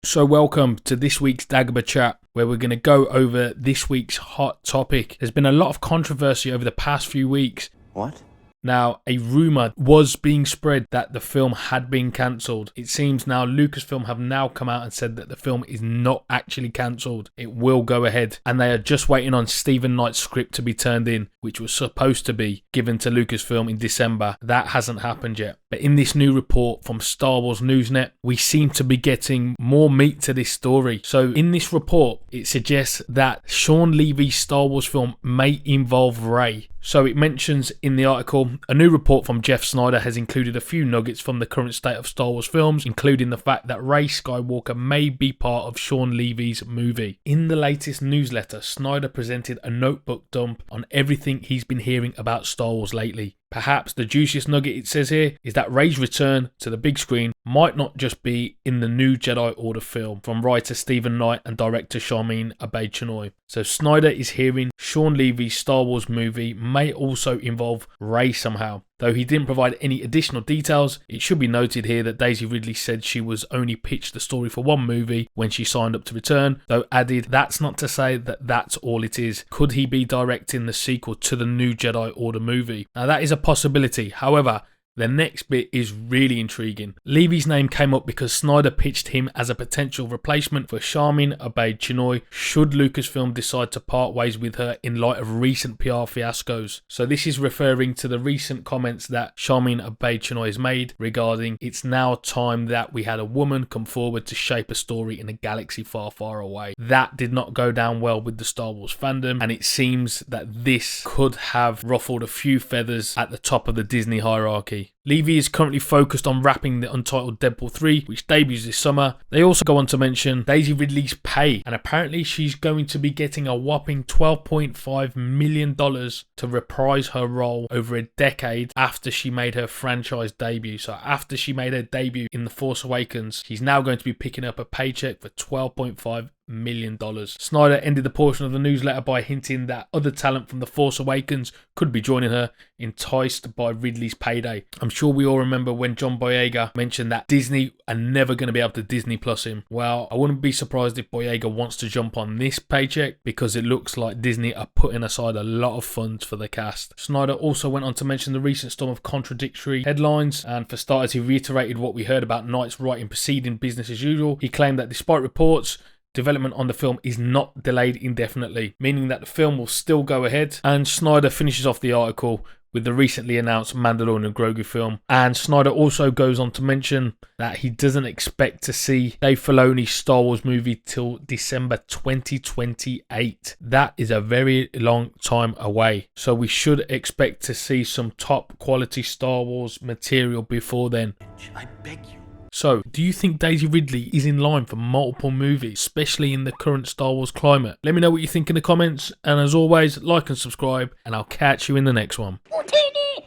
So welcome to this week's Dagobah Chat, where we're going to go over this week's hot topic. There's been a lot of controversy over the past few weeks. What? Now, a rumour was being spread that the film had been cancelled. It seems now Lucasfilm have now come out and said that the film is not actually cancelled. It will go ahead. And they are just waiting on Stephen Knight's script to be turned in, which was supposed to be given to Lucasfilm in December. That hasn't happened yet. But in this new report from Star Wars Newsnet, we seem to be getting more meat to this story. So in this report, it suggests that Shawn Levy's Star Wars film may involve Rey. So it mentions in the article, a new report from Jeff Snyder has included a few nuggets from the current state of Star Wars films, including the fact that Rey Skywalker may be part of Shawn Levy's movie. In the latest newsletter, Snyder presented a notebook dump on everything he's been hearing about Star Wars lately. Perhaps the juiciest nugget it says here is that Rey's return to the big screen might not just be in the new Jedi Order film from writer Stephen Knight and director Sharmeen Obaid-Chinoy. So Snyder is hearing Shawn Levy's Star Wars movie may also involve Rey somehow. Though he didn't provide any additional details, it should be noted here that Daisy Ridley said she was only pitched the story for one movie when she signed up to return, though added that's not to say that that's all it is. Could he be directing the sequel to the new Jedi Order movie? Now that is a possibility. However, the next bit is really intriguing. Levy's name came up because Snyder pitched him as a potential replacement for Sharmeen Obaid-Chinoy should Lucasfilm decide to part ways with her in light of recent PR fiascos. So this is referring to the recent comments that Sharmeen Obaid-Chinoy has made regarding it's now time that we had a woman come forward to shape a story in a galaxy far, far away. That did not go down well with the Star Wars fandom, and it seems that this could have ruffled a few feathers at the top of the Disney hierarchy. Levy is currently focused on wrapping the untitled Deadpool 3, which debuts this summer. They also go on to mention Daisy Ridley's pay, and apparently she's going to be getting a whopping $12.5 million to reprise her role over a decade after she made her franchise debut. So after she made her debut in The Force Awakens, she's now going to be picking up a paycheck for $12.5 million. Snyder ended the portion of the newsletter by hinting that other talent from The Force Awakens could be joining her, enticed by Ridley's payday. I'm sure we all remember when John Boyega mentioned that Disney are never going to be able to Disney Plus him. Well, I wouldn't be surprised if Boyega wants to jump on this paycheck because it looks like Disney are putting aside a lot of funds for the cast. Snyder also went on to mention the recent storm of contradictory headlines, and for starters, he reiterated what we heard about Knight's writing proceeding business as usual. He claimed that despite reports, development on the film is not delayed indefinitely, meaning that the film will still go ahead. And Snyder finishes off the article with the recently announced Mandalorian Grogu film. And Snyder also goes on to mention that he doesn't expect to see Dave Filoni's Star Wars movie till December 2028. That is a very long time away. So we should expect to see some top quality Star Wars material before then. I beg you. So, do you think Daisy Ridley is in line for multiple movies, especially in the current Star Wars climate? Let me know what you think in the comments, and as always, like and subscribe, and I'll catch you in the next one.